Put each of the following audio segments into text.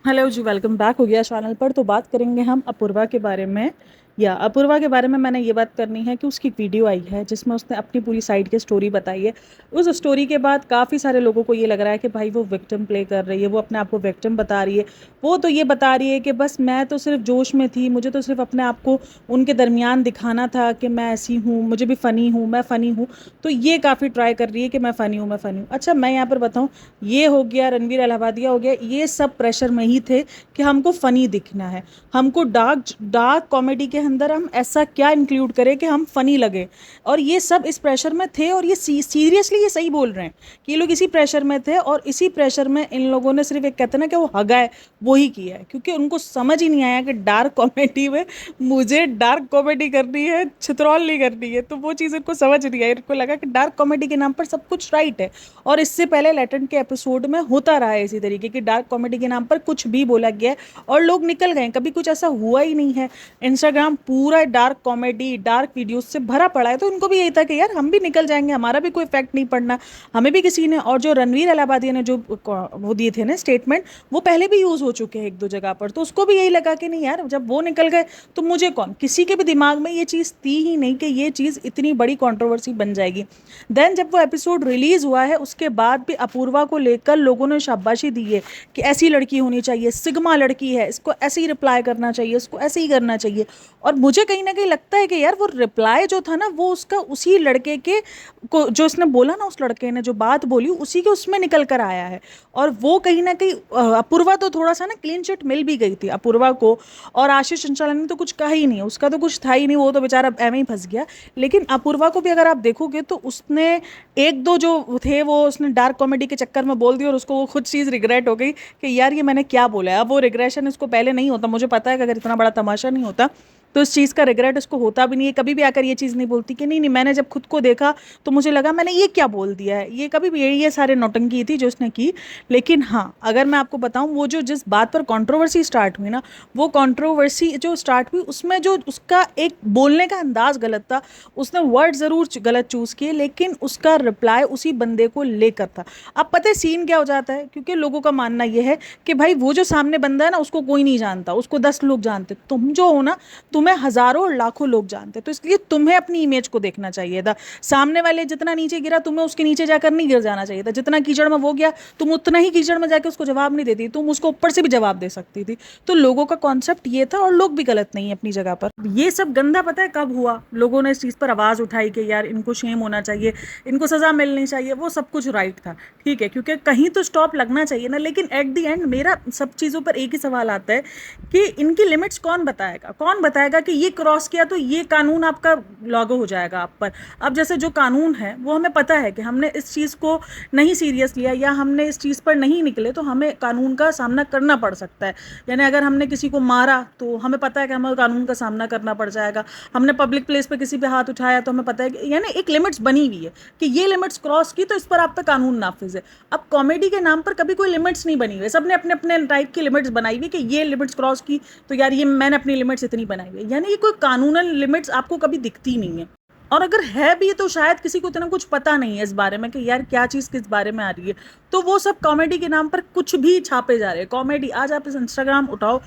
Hello जी, welcome back हो गया channel पर। तो बात करेंगे हम अपूर्वा के बारे में। या अपूर्वा के बारे में मैंने ये बात करनी है कि उसकी वीडियो आई है जिसमें उसने अपनी पूरी साइड की स्टोरी बताई है। उस स्टोरी के बाद काफ़ी सारे लोगों को ये लग रहा है कि भाई वो विक्टिम प्ले कर रही है, वो अपने आप को विक्टिम बता रही है। वो तो ये बता रही है कि बस मैं तो सिर्फ जोश में थी, मुझे तो सिर्फ अपने आप को उनके दरमियान दिखाना था कि मैं ऐसी हूँ, मुझे भी फ़नी हूँ, मैं फ़नी हूँ। तो ये काफ़ी ट्राई कर रही है कि मैं फ़नी हूँ, मैं फ़नी हूँ। अच्छा, मैं यहाँ पर बताऊँ, ये हो गया, रणवीर इलाहाबादिया हो गया, ये सब प्रेशर में ही थे कि हमको फ़नी दिखना है। हमको डार्क डार्क कॉमेडी के अंदर हम ऐसा क्या इंक्लूड करें कि हम फ़नी लगे। और ये सब इस प्रेशर में थे, और ये सीरियसली ये सही बोल रहे हैं कि ये लोग इसी प्रेशर में थे। और इसी प्रेशर में इन लोगों ने सिर्फ एक कहते हैं ना कि वो हगा है, वो ही किया है। क्योंकि उनको समझ ही नहीं आया कि डार्क कॉमेडी में मुझे डार्क कॉमेडी करनी है, छितरौल नहीं करनी है। तो वो चीज़ इनको समझ नहीं आई। इनको लगा कि डार्क कॉमेडी के नाम पर सब कुछ राइट है। और इससे पहले लेटेंट के एपिसोड में होता रहा है इसी तरीके की, डार्क कॉमेडी के नाम पर कुछ भी बोला गया है और लोग निकल गए। कभी कुछ ऐसा हुआ ही नहीं है। इंस्टाग्राम पूरा डार्क कॉमेडी, डार्क वीडियोस से भरा पड़ा है। तो इनको भी यही था कि यार हम भी निकल जाएंगे, हमारा भी कोई इफेक्ट नहीं पड़ना, हमें भी किसी ने। और जो रणवीर इलाहाबादी ने जो वो दिए थे ना स्टेटमेंट, वो पहले भी यूज हो चुके हैं एक दो जगह पर। तो उसको भी यही लगा कि नहीं यार, जब वो निकल गए तो मुझे कौन। किसी के भी दिमाग में ये चीज़ थी ही नहीं कि ये चीज़ इतनी बड़ी कंट्रोवर्सी बन जाएगी। देन जब वो एपिसोड रिलीज हुआ है उसके बाद भी अपूर्वा को लेकर लोगों ने शाबाशी दी है कि ऐसी लड़की होनी चाहिए, सिग्मा लड़की है, इसको ऐसे ही रिप्लाई करना चाहिए, इसको ऐसे ही करना चाहिए। और मुझे कहीं ना कहीं लगता है कि यार वो रिप्लाई जो था ना, वो उसका उसी लड़के के को जो उसने बोला ना, उस लड़के ने जो बात बोली उसी के उसमें निकल कर आया है। और वो कहीं ना कहीं अपूर्वा तो थोड़ा सा ना क्लीन चिट मिल भी गई थी अपूर्वा को। और आशीष चंचला ने तो कुछ कहा ही नहीं, उसका तो कुछ था ही नहीं, वो तो बेचारा एवं ही फंस गया। लेकिन अपूर्वा को भी अगर आप देखोगे तो उसने एक दो जो थे वो उसने डार्क कॉमेडी के चक्कर में बोल दिया, और उसको वो खुद चीज़ रिग्रेट हो गई कि यार ये मैंने क्या बोला है। अब वो रिग्रेशन इसको पहले नहीं होता, मुझे पता है कि अगर इतना बड़ा तमाशा नहीं होता तो इस चीज़ का रिग्रेट इसको होता भी नहीं है। कभी भी आकर ये चीज़ नहीं बोलती कि नहीं नहीं, मैंने जब खुद को देखा तो मुझे लगा मैंने ये क्या बोल दिया है। ये कभी भी ये सारे नौटंकी थी जो उसने की। लेकिन हाँ, अगर मैं आपको बताऊं, वो जो जिस बात पर कंट्रोवर्सी स्टार्ट हुई ना, वो कंट्रोवर्सी जो स्टार्ट हुई उसमें जो उसका एक बोलने का अंदाज गलत था। उसने वर्ड ज़रूर गलत चूज़ किए, लेकिन उसका रिप्लाई उसी बंदे को लेकर था। अब पता है सीन क्या हो जाता है, क्योंकि लोगों का मानना यह है कि भाई वो जो सामने बंदा है ना, उसको कोई नहीं जानता, उसको 10 लोग जानते, तुम जो हो ना, तुम्हें हजारों और लाखों लोग जानते। तो इसलिए तुम्हें अपनी इमेज को देखना चाहिए था। सामने वाले जितना नीचे गिरा, तुम्हें उसके नीचे जाकर नहीं गिर जाना चाहिए था। जितना कीचड़ में वो गया, तुम उतना ही कीचड़ में जाकर उसको जवाब नहीं देती, तुम उसको ऊपर से भी जवाब दे सकती थी। तो लोगों का कॉन्सेप्ट ये था, और लोग भी गलत नहीं है अपनी जगह पर। ये सब गंदा पता है कब हुआ, लोगों ने इस चीज़ पर आवाज़ उठाई कि यार इनको शेम होना चाहिए, इनको सज़ा मिलनी चाहिए। वो सब कुछ राइट था, ठीक है, क्योंकि कहीं तो स्टॉप लगना चाहिए ना। लेकिन एट द एंड मेरा सब चीज़ों पर एक ही सवाल आता है कि इनकी लिमिट्स कौन बताएगा, कौन बताएगा कि ये क्रॉस किया तो ये कानून आपका लागू हो जाएगा आप पर। अब जैसे जो कानून है वो हमें पता है कि हमने इस चीज़ को नहीं सीरियस लिया या हमने इस चीज़ पर नहीं निकले तो हमें कानून का सामना करना पड़ सकता है। यानी अगर हमने किसी को मारा तो हमें पता है कि हमें कानून का सामना करना पड़ जाएगा। हमने पब्लिक प्लेस पे किसी पे हाथ उठाया तो हमें पता है कि यानी एक लिमिट्स बनी हुई है कि ये लिमिट्स क्रॉस की तो इस पर आप पे कानून नाफिज है। अब कॉमेडी के नाम पर कभी कोई लिमिट्स नहीं बनी हुई है, सबने अपने अपने टाइप की लिमिट्स बनाई हुई कि ये लिमिट्स क्रॉस की तो यार ये मैंने अपनी लिमिट्स इतनी बनाई हुई है। यानी ये कोई कानूनन लिमिट्स आपको कभी दिखती नहीं है। और अगर है भी तो शायद किसी को इतना कुछ पता नहीं है इस बारे में कि यार क्या चीज़ किस बारे में आ रही है। तो वो सब कॉमेडी के नाम पर कुछ भी छापे जा रहे हैं। कॉमेडी आज आप इस इंस्टाग्राम उठाओ,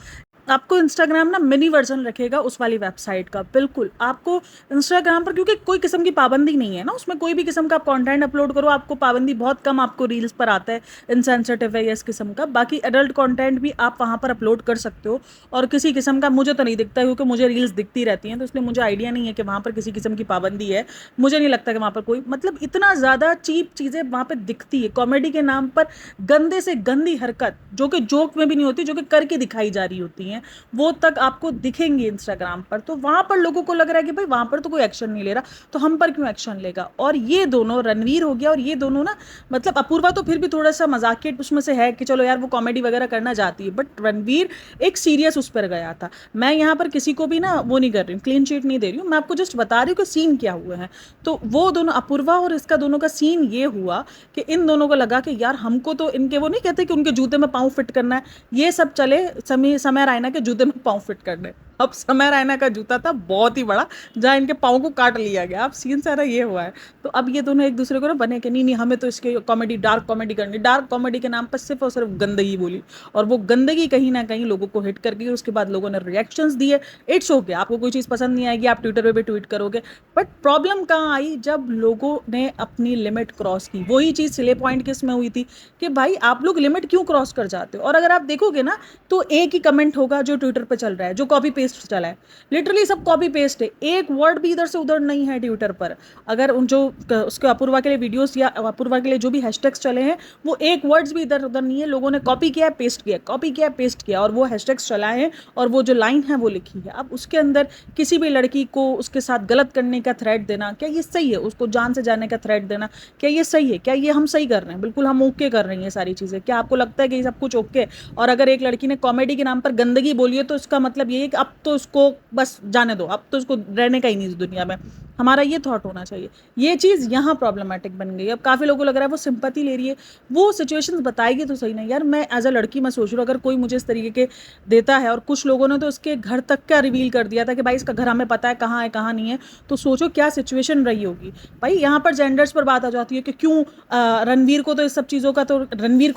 आपको इंस्टाग्राम ना मिनी वर्जन रखेगा उस वाली वेबसाइट का। बिल्कुल आपको इंस्टाग्राम पर, क्योंकि कोई किस्म की पाबंदी नहीं है ना, उसमें कोई भी किस्म का आप कंटेंट अपलोड करो, आपको पाबंदी बहुत कम आपको रील्स पर आता है, इनसेंसिटिव है या इस किस्म का। बाकी एडल्ट कंटेंट भी आप वहाँ पर अपलोड कर सकते हो। और किसी किस्म का मुझे तो नहीं दिखता, क्योंकि मुझे रील्स दिखती रहती हैं, तो इसलिए मुझे आइडिया नहीं है कि वहाँ पर किसी किस्म की पाबंदी है। मुझे नहीं लगता कि वहाँ पर कोई मतलब इतना ज़्यादा चीप चीज़ें वहाँ पर दिखती है कॉमेडी के नाम पर। गंदे से गंदी हरकत जो कि जोक में भी नहीं होती, जो कि करके दिखाई जा रही होती हैं, वो तक आपको दिखेंगे इंस्टाग्राम पर। तो वहां पर लोगों को लग रहा है कि भाई वहां पर तो कोई एक्शन नहीं ले रहा, तो हम पर क्यों एक्शन लेगा। और ये दोनों, रणवीर हो गया और ये दोनों ना, मतलब अपूर्वा तो फिर भी थोड़ा सा मजाकिया उसमें से है कि चलो यार वो कॉमेडी वगैरह करना चाहती है, बट रणवीर एक सीरियस उस पर गया था। मैं यहाँ पर किसी को भी ना वो नहीं कर रही हूँ, क्लीन शीट नहीं दे रही हूँ, मैं आपको जस्ट बता रही हूँ कि सीन क्या हुआ है। तो वो दोनों अपूर्वा और इसका दोनों का सीन ये हुआ कि इन दोनों को लगा कि यार हमको तो इनके, वो नहीं कहते कि उनके जूते में पाँव फिट करना है, ये सब चले समय समय रायना के जूते में पाँव फिट करने। अब समय रैना का जूता था बहुत ही बड़ा, जहाँ इनके पाँव को काट लिया गया। अब सीन सारा ये हुआ है। तो अब ये दोनों एक दूसरे को ना बने कि नहीं नहीं हमें तो इसके कॉमेडी, डार्क कॉमेडी करनी, डार्क कॉमेडी के नाम पर सिर्फ और सिर्फ गंदगी बोली, और वो गंदगी कहीं ना कहीं लोगों को हिट कर गई। उसके बाद लोगों ने रिएक्शंस दिए। इट्स ओके, आपको कोई चीज़ पसंद नहीं आएगी, आप ट्विटर पे भी ट्वीट करोगे, बट प्रॉब्लम कहाँ आई जब लोगों ने अपनी लिमिट क्रॉस की। वही चीज़ सिले पॉइंट किस में हुई थी कि भाई आप लोग लिमिट क्यों क्रॉस कर जाते हो। और अगर आप देखोगे ना तो एक ही कमेंट होगा जो ट्विटर पे चल रहा है, जो कॉपी पेस्ट चला है, लिटरली सब कॉपी पेस्ट है, एक वर्ड भी इधर से उधर नहीं है ट्विटर पर। अगर उन जो उसके अपूर्वा के लिए वीडियोस या अपूर्वा के लिए जो भी हैशटैग्स चले हैं, वो एक वर्ड्स भी इधर उधर नहीं है, लोगों ने कॉपी किया है, पेस्ट किया, कॉपी किया है, पेस्ट किया, और वो हैशटैग्स चलाए हैं और वो जो लाइन है वो लिखी है। अब उसके अंदर किसी भी लड़की को उसके साथ गलत करने का थ्रेट देना, क्या ये सही है? उसको जान से जाने का थ्रेट देना, क्या ये सही है? क्या ये हम सही कर रहे हैं? बिल्कुल हम ओके कर रही हैं सारी चीज़ें। क्या आपको लगता है कि ये सब कुछ ओके? और अगर एक लड़की ने कॉमेडी के नाम पर गंदगी बोली है तो इसका मतलब ये है कि अब तो उसको बस जाने दो, अब तो उसको रहने का ही नहीं इस दुनिया में। हमारा ये थॉट होना चाहिए। ये चीज़ यहाँ प्रॉब्लमेटिक बन गई। अब काफ़ी लोगों को लग रहा है वो सिंपैथी ले रही है, वो सिचुएशंस बताएगी तो सही। नहीं यार, मैं एज अ लड़की मैं सोच रही हूँ, अगर कोई मुझे इस तरीके के देता है, और कुछ लोगों ने तो उसके घर तक का रिवील कर दिया था कि भाई इसका घर हमें पता है कहाँ है कहाँ नहीं है, तो सोचो क्या सिचुएशन रही होगी। भाई यहाँ पर जेंडर्स पर बात आ जाती है कि क्यों रणवीर को तो इस सब चीज़ों का, तो रणवीर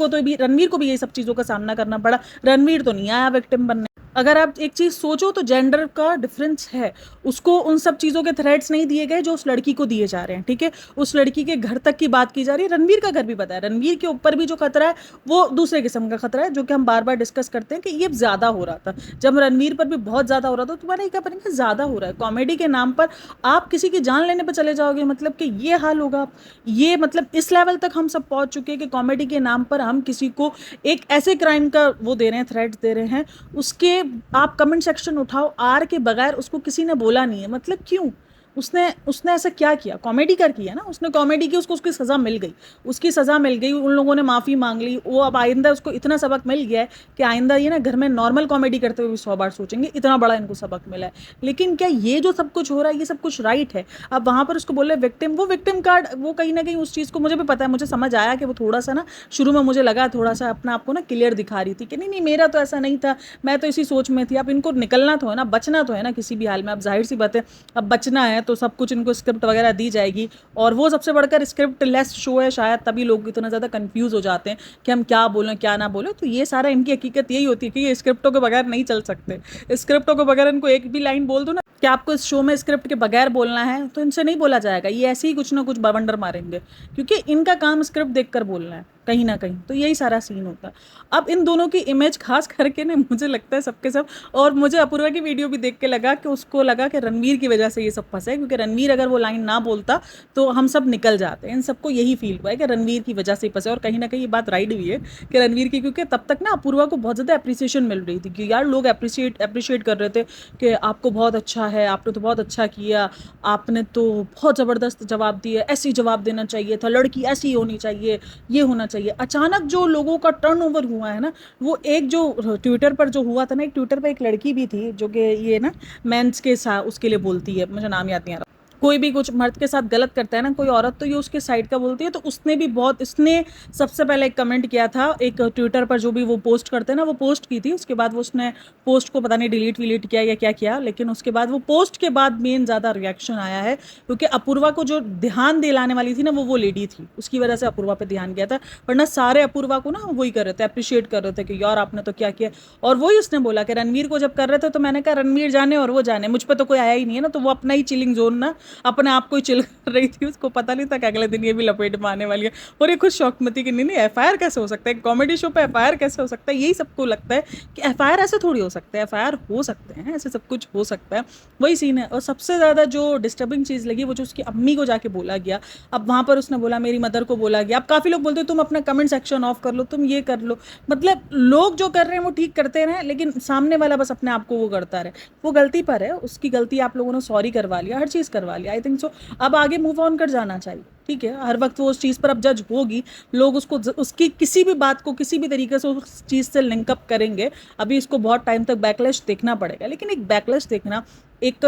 को भी ये सब चीज़ों का सामना करना पड़ा, रणवीर तो नहीं आया विक्टिम बनने। अगर आप एक चीज़ सोचो तो जेंडर का डिफरेंस है, उसको उन सब चीज़ों के थ्रेट्स नहीं दिए गए जो उस लड़की को दिए जा रहे हैं, ठीक है। उस लड़की के घर तक की बात की जा रही है, रणवीर का घर भी पता है, रणवीर के ऊपर भी जो खतरा है वो दूसरे किस्म का खतरा है, जो कि हम बार बार डिस्कस करते हैं कि ये ज़्यादा हो रहा था। जब रणवीर पर भी बहुत ज़्यादा हो रहा था तो मैंने क्या पता ज़्यादा हो रहा है, कॉमेडी के नाम पर आप किसी की जान लेने पर चले जाओगे, मतलब कि ये हाल होगा। ये मतलब इस लेवल तक हम सब पहुंच चुके हैं कि कॉमेडी के नाम पर हम किसी को एक ऐसे क्राइम का वो दे रहे हैं, थ्रेट्स दे रहे हैं, उसके आप कमेंट सेक्शन उठाओ, आर के बगैर उसको किसी ने बोला नहीं है। मतलब क्यों? उसने उसने ऐसा क्या किया? कॉमेडी कर किया ना, उसने कॉमेडी की, उसको उसकी सज़ा मिल गई, उसकी सज़ा मिल गई, उन लोगों ने माफ़ी मांग ली, वो अब आइंदा उसको इतना सबक मिल गया है कि आइंदा ये ना घर में नॉर्मल कॉमेडी करते हुए भी 100 बार सोचेंगे, इतना बड़ा इनको सबक मिला है। लेकिन क्या ये जो सब कुछ हो रहा है ये सब कुछ राइट है? अब वहाँ पर उसको बोले विक्टिम, वो विक्टिम कार्ड, वो कहीं ना कहीं उस चीज़ को, मुझे भी पता है, मुझे समझ आया कि वो थोड़ा सा ना शुरू में मुझे लगा थोड़ा सा अपना आपको ना क्लियर दिखा रही थी कि नहीं नहीं मेरा तो ऐसा नहीं था, मैं तो इसी सोच में थी। अब इनको निकलना तो है ना, बचना तो है ना किसी भी हाल में। अब जाहिर सी बात है, अब बचना है तो सब कुछ इनको स्क्रिप्ट वगैरह दी जाएगी, और वो सबसे बढ़कर स्क्रिप्ट लेस शो है शायद, तभी लोग इतना ज़्यादा कंफ्यूज हो जाते हैं कि हम क्या बोलें क्या ना बोलें। तो ये सारा इनकी हकीकत यही होती है कि ये स्क्रिप्टों के बगैर नहीं चल सकते। स्क्रिप्टों के बगैर इनको एक भी लाइन बोल दो ना कि आपको इस शो में स्क्रिप्ट के बगैर बोलना है, तो इनसे नहीं बोला जाएगा। ये ऐसे ही कुछ ना कुछ बवंडर मारेंगे, क्योंकि इनका काम स्क्रिप्ट देखकर बोलना है कहीं ना कहीं। तो यही सारा सीन होता है। अब इन दोनों की इमेज खास करके ना मुझे लगता है सबके सब, और मुझे अपूर्वा की वीडियो भी देख के लगा कि उसको लगा कि रणवीर की वजह से ये सब फंसे, क्योंकि रणवीर अगर वो लाइन ना बोलता तो हम सब निकल जाते। इन सबको यही फील हुआ है कि रणवीर की वजह से ही फंसे, और कहीं ना कहीं ये बात राइट भी है कि रणवीर की, क्योंकि तब तक ना अपूर्वा को बहुत ज़्यादा अप्रिसिएशन मिल रही थी कि यार लोग अप्रिशिएट कर रहे थे कि आपको बहुत अच्छा है, आपने तो बहुत अच्छा किया, आपने तो बहुत ज़बरदस्त जवाब दिए, ऐसे ही जवाब देना चाहिए था, लड़की ऐसी होनी चाहिए, ये होना चाहिए। अचानक जो लोगों का टर्नओवर हुआ है ना, वो एक जो ट्विटर पर जो हुआ था ना, एक ट्विटर पर एक लड़की भी थी जो कि ये ना मेंस के साथ उसके लिए बोलती है, मुझे नाम याद नहीं आ रहा, कोई भी कुछ मर्द के साथ गलत करता है ना कोई औरत, तो ये उसके साइड का बोलती है। तो उसने भी बहुत, इसने सबसे पहले एक कमेंट किया था एक ट्विटर पर, जो भी वो पोस्ट करते हैं ना, वो पोस्ट की थी, उसके बाद वो उसने पोस्ट को पता नहीं डिलीट किया या क्या किया, लेकिन उसके बाद वो पोस्ट के बाद मेन ज़्यादा रिएक्शन आया है, क्योंकि अपूर्वा को जो ध्यान दिलाने वाली थी ना वो लेडी थी, उसकी वजह से अपूर्वा पे ध्यान गया था, वरना सारे अपूर्वा को ना वही कर रहे थे, अप्रिशिएट कर रहे थे कि यार आपने तो क्या किया। और वही उसने बोला कि रणवीर को जब कर रहे थे तो मैंने कहा रणवीर जाने और वो जाने, मुझ पर तो कोई आया ही नहीं है ना, तो वो अपना ही चिलिंग जोन ना अपने आप को ही चिल कर रही थी, उसको पता नहीं था कि अगले दिन ये भी लपेट में आने वाली है। और ये खुद शौक मती कि नहीं नहीं एफआईआर कैसे हो सकता है, कॉमेडी शो पे एफआईआर कैसे हो सकता है। यही सबको लगता है कि एफआईआर ऐसे थोड़ी हो सकता है, एफआईआर हो सकते हैं, ऐसे सब कुछ हो सकता है, वही सीन है। और सबसे ज़्यादा जो डिस्टर्बिंग चीज़ लगी वो जो उसकी अम्मी को जाके बोला गया। अब वहाँ पर उसने बोला मेरी मदर को बोला गया। अब काफ़ी लोग बोलते तुम अपना कमेंट सेक्शन ऑफ कर लो, तुम ये कर लो, मतलब लोग जो कर रहे हैं वो ठीक करते रहें, लेकिन सामने वाला बस अपने आप को वो करता रहे, वो गलती पर है, उसकी गलती आप लोगों ने सॉरी करवा लिया, हर चीज़ करवा लिया, आई थिंक सो। अब आगे मूव ऑन कर जाना चाहिए, ठीक है। हर वक्त वो उस चीज़ पर अब जज होगी, लोग उसको उसकी किसी भी बात को किसी भी तरीके से उस चीज़ से लिंकअप करेंगे। अभी इसको बहुत टाइम तक बैकलैश देखना पड़ेगा, लेकिन एक बैकलैश देखना एक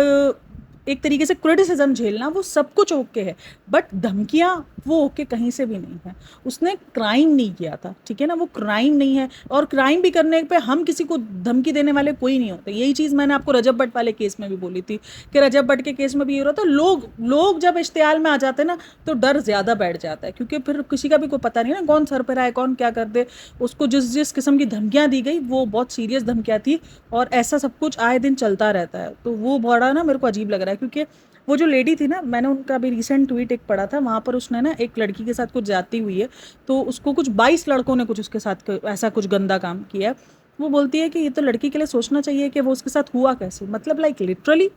एक तरीके से क्रिटिसिज्म झेलना, वो सब कुछ ओके है, बट धमकियाँ वो ओके कहीं से भी नहीं है। उसने क्राइम नहीं किया था, ठीक है ना, वो क्राइम नहीं है, और क्राइम भी करने पे हम किसी को धमकी देने वाले कोई नहीं होते। यही चीज़ मैंने आपको रजब भट्ट वाले केस में भी बोली थी कि रजब भट्ट के केस में भी ये हो रहा था, लोग जब इश्तियाल में आ जाते हैं ना तो डर ज़्यादा बैठ जाता है, क्योंकि फिर किसी का भी कोई पता नहीं ना कौन सर पर आए, कौन क्या कर दे। उसको जिस जिस किस्म की धमकियाँ दी गई वो बहुत सीरियस धमकियाँ थी, और ऐसा सब कुछ आए दिन चलता रहता है। तो वो बड़ा ना मेरे को अजीब लग रहा है, क्योंकि वो जो लेडी थी ना, मैंने उनका अभी रिसेंट ट्वीट एक पढ़ा था, वहाँ पर उसने ना एक लड़की के साथ कुछ ज्यादती हुई है, तो उसको कुछ 22 लड़कों ने कुछ उसके साथ ऐसा कुछ गंदा काम किया है। वो बोलती है कि ये तो लड़की के लिए सोचना चाहिए कि वो उसके साथ हुआ कैसे, मतलब लाइक लिटरली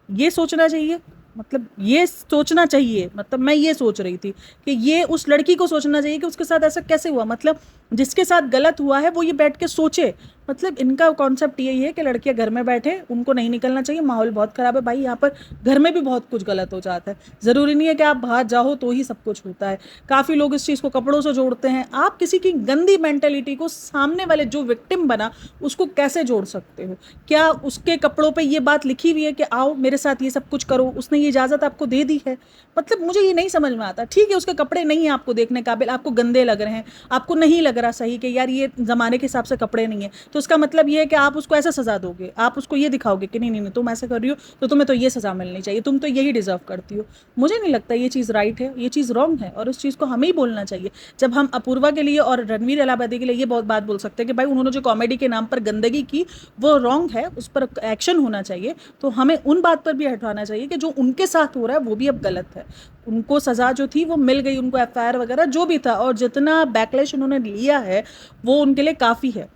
ये सोचना चाहिए, मतलब ये सोचना चाहिए, मतलब मैं ये सोच रही थी कि ये उस लड़की को सोचना चाहिए कि उसके साथ ऐसा कैसे हुआ, मतलब जिसके साथ गलत हुआ है वो ये बैठ के सोचे। मतलब इनका कॉन्सेप्ट यही है कि लड़कियां घर में बैठे, उनको नहीं निकलना चाहिए, माहौल बहुत ख़राब है भाई, यहाँ पर घर में भी बहुत कुछ गलत हो जाता है, ज़रूरी नहीं है कि आप बाहर जाओ तो ही सब कुछ होता है। काफ़ी लोग इस चीज़ को कपड़ों से जोड़ते हैं। आप किसी की गंदी मेंटेलिटी को सामने वाले जो विक्टिम बना उसको कैसे जोड़ सकते हो? क्या उसके कपड़ों पर ये बात लिखी हुई है कि आओ मेरे साथ ये सब कुछ करो, उसने ये इजाज़त आपको दे दी है? मतलब मुझे ये नहीं समझ में आता। ठीक है उसके कपड़े नहीं है आपको देखने काबिल, आपको गंदे लग रहे हैं, आपको नहीं लग रहा सही कि यार ये ज़माने के हिसाब से कपड़े नहीं है, तो उसका मतलब ये है कि आप उसको ऐसा सज़ा दोगे, आप उसको ये दिखाओगे कि नहीं नहीं नहीं तुम ऐसे कर रही हो तो तुम्हें तो ये सज़ा मिलनी चाहिए, तुम तो यही डिज़र्व करती हो। मुझे नहीं लगता ये चीज़ राइट है, ये चीज़ रॉन्ग है, और उस चीज़ को हमें ही बोलना चाहिए। जब हम अपूर्वा के लिए और रणवीर इलाहाबादी के लिए ये बहुत बात बोल सकते हैं कि भाई उन्होंने जो कॉमेडी के नाम पर गंदगी की वो रॉन्ग है, उस पर एक्शन होना चाहिए, तो हमें उन बात पर भी हटवाना चाहिए कि जो उनके साथ हो रहा है वो भी अब गलत है। उनको सज़ा जो थी वो मिल गई, उनको एफआईआर वगैरह जो भी था, और जितना बैकलैश उन्होंने लिया है वो उनके लिए काफ़ी है,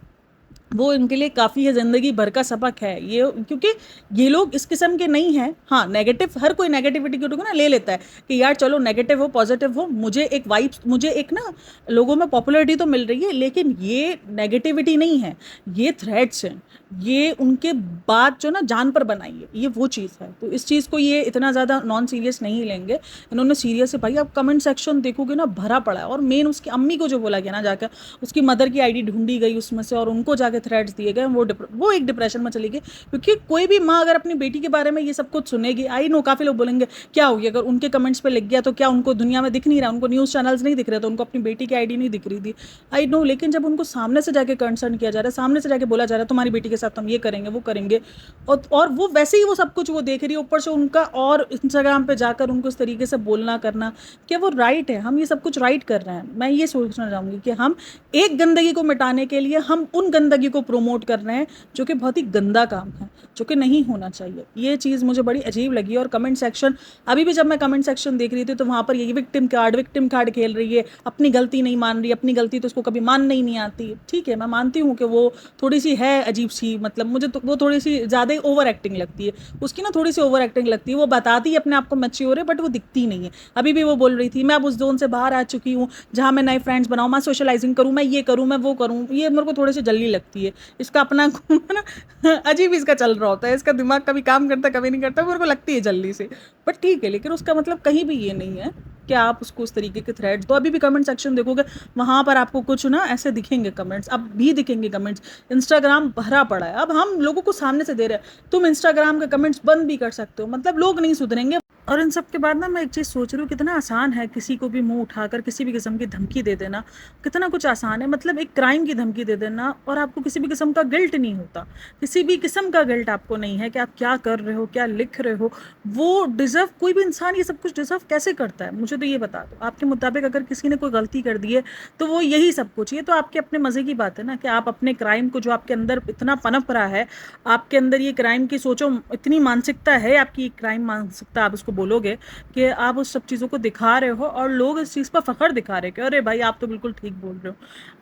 वो इनके लिए काफ़ी है, ज़िंदगी भर का सबक है ये, क्योंकि ये लोग इस किस्म के नहीं हैं। हाँ नेगेटिव, हर कोई नेगेटिविटी को ना ले लेता है कि यार चलो नेगेटिव हो पॉजिटिव हो, मुझे एक वाइब्स, मुझे एक ना लोगों में पॉपुलैरिटी तो मिल रही है, लेकिन ये नेगेटिविटी नहीं है, ये थ्रेट्स हैं, ये उनके बात जो ना जान पर बनाई है, ये वो चीज़ है। तो इस चीज़ को ये इतना ज़्यादा नॉन सीरियस नहीं लेंगे, इन्होंने सीरियस है भाई। आप कमेंट सेक्शन देखोगे ना भरा पड़ा है, और मेन उसकी अम्मी को जो बोला गया ना, जाकर उसकी मदर की आईडी ढूंढी गई उसमें से और उनको जाके थ्रेट्स दिए गए, वो एक डिप्रेशन में चली गई। क्योंकि कोई भी माँ अगर अपनी बेटी के बारे में ये सब कुछ सुनेगी, आई नो काफ़ी लोग बोलेंगे क्या हो गया, अगर उनके कमेंट्स पे लिख गया तो क्या उनको दुनिया में दिख नहीं रहा, उनको न्यूज़ चैनल्स नहीं दिख रहे, तो उनको अपनी बेटी की आईडी नहीं दिख रही थी, आई नो। लेकिन जब उनको सामने से जाके कंसर्न किया जा रहा है, सामने से जाके बोला जा रहा है तुम्हारी बेटी के साथ हम ये करेंगे वो करेंगे, और वो वैसे ही वो सब कुछ वो देख रही है, ऊपर से उनका और इंस्टाग्राम पे जाकर उनको इस तरीके से बोलना करना, क्या वो राइट है? हम ये सब कुछ राइट कर रहे हैं? मैं ये सोचना चाहूँगी कि हम एक गंदगी को मिटाने के लिए हम उन गंदगी को प्रोमोट कर रहे हैं जो कि बहुत ही गंदा काम है, जो कि नहीं होना चाहिए। ये चीज़ मुझे बड़ी अजीब लगी। और कमेंट सेक्शन, अभी भी जब मैं कमेंट सेक्शन देख रही थी तो वहाँ पर यही विक्टिम कार्ड खेल रही है, अपनी गलती नहीं मान रही, अपनी गलती तो उसको कभी मानने ही नहीं आती। ठीक है मैं मानती हूँ कि वो थोड़ी सी है अजीब सी, मतलब मुझे तो वो थोड़ी सी ज़्यादा ही ओवर एक्टिंग लगती है उसकी ना, थोड़ी सी ओवर एक्टिंग लगती है। वो बताती है अपने आप को मैच्योर है, बट वो दिखती नहीं है। अभी भी वो बोल रही थी मैं अब उस जोन से बाहर आ चुकी हूँ जहाँ मैं नए फ्रेंड्स बनाऊँ, मैं सोशलाइजिंग करूँ, मैं ये करूँ, मैं वो करूँ। ये मेरे को थोड़ी सी जल्दी लगती है। इसका अपना ना अजीब इसका चल रहा होता है, इसका दिमाग कभी काम करता कभी नहीं करता, मेरे को लगती है जल्दी से। बट ठीक है, लेकिन उसका मतलब कहीं भी ये नहीं है कि आप उसको उस तरीके के थ्रेड्स। तो अभी भी कमेंट सेक्शन देखोगे वहाँ पर आपको कुछ ना ऐसे दिखेंगे कमेंट्स, अब भी दिखेंगे कमेंट्स। इंस्टाग्राम भरा पड़ा है, अब हम लोगों को सामने से दे रहे हैं, तुम इंस्टाग्राम के कमेंट्स बंद भी कर सकते हो, मतलब लोग नहीं सुधरेंगे। और इन सब के बाद ना मैं एक चीज़ सोच रही हूँ, कितना आसान है किसी को भी मुंह उठाकर किसी भी किस्म की धमकी दे देना, कितना कुछ आसान है। मतलब एक क्राइम की धमकी दे देना और आपको किसी भी किस्म का गिल्ट नहीं होता, किसी भी किस्म का गिल्ट आपको नहीं है कि आप क्या कर रहे हो, क्या लिख रहे हो। वो डिज़र्व, कोई भी इंसान ये सब कुछ डिज़र्व कैसे करता है, मुझे तो ये बता दो। आपके मुताबिक अगर किसी ने कोई गलती कर दी है तो वो यही सब कुछ, ये तो आपके अपने मज़े की बात है ना, कि आप अपने क्राइम को, जो आपके अंदर इतना पनप रहा है, आपके अंदर ये क्राइम की सोचो इतनी मानसिकता है, आपकी क्राइम मानसिकता, आप उसको बोलोगे कि आप उस सब चीज़ों को दिखा रहे हो और लोग इस चीज़ पर फ़ख्र दिखा रहे हैं कि अरे भाई आप तो बिल्कुल ठीक बोल रहे हो।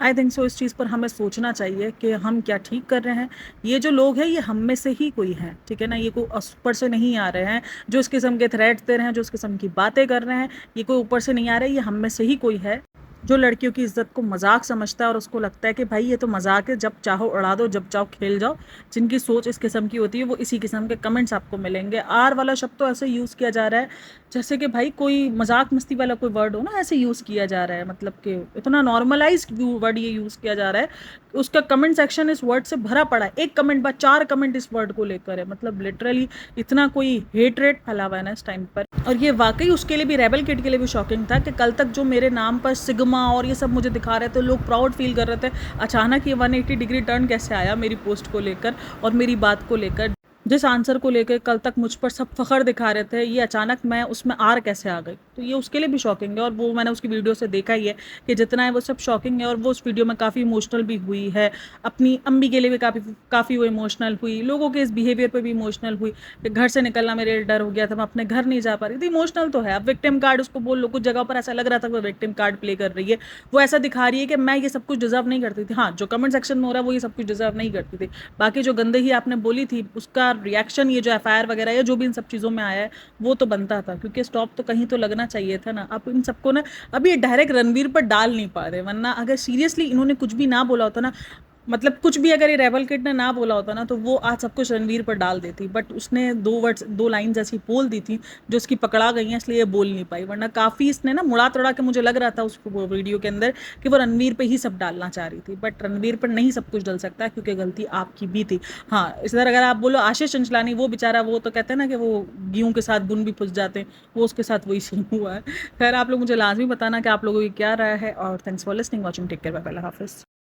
आई थिंक सो इस चीज़ पर हमें सोचना चाहिए कि हम क्या ठीक कर रहे हैं। ये जो लोग हैं ये हम में से ही कोई है, ठीक है ना, ये कोई ऊपर से नहीं आ रहे हैं जो इस किस्म के थ्रेट्स दे रहे हैं, जो इस किस्म की बातें कर रहे हैं, ये कोई ऊपर से नहीं आ रहे, ये हम में से ही कोई है। जो लड़कियों की इज्जत को मजाक समझता है और उसको लगता है कि भाई ये तो मजाक है, जब चाहो उड़ा दो, जब चाहो खेल जाओ, जिनकी सोच इस किस्म की होती है वो इसी किस्म के कमेंट्स आपको मिलेंगे। आर वाला शब्द तो ऐसे यूज़ किया जा रहा है जैसे कि भाई कोई मजाक मस्ती वाला कोई वर्ड हो ना, ऐसे यूज़ किया जा रहा है, मतलब कि इतना नॉर्मलाइज वर्ड ये यूज़ किया जा रहा है। उसका कमेंट सेक्शन इस वर्ड से भरा पड़ा है, एक कमेंट बाद 4 कमेंट इस वर्ड को लेकर है, मतलब लिटरली इतना कोई हेट रेट फैला हुआ है ना इस टाइम पर। और ये वाकई उसके लिए भी, रेबल किड के लिए भी शॉकिंग था कि कल तक जो मेरे नाम पर सिग्मा और ये सब मुझे दिखा रहे थे, लोग प्राउड फील कर रहे थे, अचानक ये 180 डिग्री टर्न कैसे आया मेरी पोस्ट को लेकर और मेरी बात को लेकर। जिस आंसर को लेकर कल तक मुझ पर सब फ़ख्र दिखा रहे थे, ये अचानक मैं उसमें आर कैसे आ गई, तो ये उसके लिए भी शॉकिंग है। और वो मैंने उसकी वीडियो से देखा ही है कि जितना है वो सब शॉकिंग है। और वो उस वीडियो में काफ़ी इमोशनल भी हुई है, अपनी अम्मी के लिए भी काफ़ी वो इमोशनल हुई, लोगों के इस बिहेवियर पर भी इमोशनल हुई कि घर से निकलना मेरे लिए डर हो गया था, मैं अपने घर नहीं जा पा रही थी। इमोशनल तो है। अब विक्टिम कार्ड उसको बोल लो, कुछ जगह पर ऐसा लग रहा था कि वो विक्टिम कार्ड प्ले कर रही है, वो ऐसा दिखा रही है कि मैं ये सब कुछ डिजर्व नहीं करती थी। हाँ, जो कमेंट सेक्शन में हो रहा है वो ये सब कुछ डिजर्व नहीं करती थी, बाकी जो गंदगी आपने बोली थी उसका रिएक्शन, ये जो एफआईआर वगैरह या जो भी इन सब चीज़ों में आया है वो तो बनता था, क्योंकि स्टॉप तो कहीं तो लगना चाहिए था ना। अब इन सबको ना अभी ये डायरेक्ट रणवीर पर डाल नहीं पा रहे, वरना अगर सीरियसली इन्होंने कुछ भी ना बोला होता ना, मतलब कुछ भी अगर ये रेबल किड ने ना बोला होता ना, तो वो आज सब कुछ रणवीर पर डाल देती, बट उसने 2 लाइन्स ऐसी बोल दी थी जो उसकी पकड़ा गई हैं, इसलिए ये बोल नहीं पाई। वरना काफ़ी इसने ना मुड़ा तोड़ा के, मुझे लग रहा था उस वीडियो के अंदर कि वो रणवीर पे ही सब डालना चाह रही थी, बट रणवीर पर नहीं सब कुछ डल सकता क्योंकि गलती आपकी भी थी। हाँ, इस तरह अगर आप बोलो आशीष चंचलानी, वो बेचारा, वो तो कहते हैं ना कि वो गेहूं के साथ गुण भी फंस जाते हैं, वो उसके साथ वही सीन हुआ है। खैर, आप लोग मुझे लाजमी बताना कि आप लोगों की क्या राय है। और thanks for listening, watching, take care, bye bye, अल्लाह हाफिज़।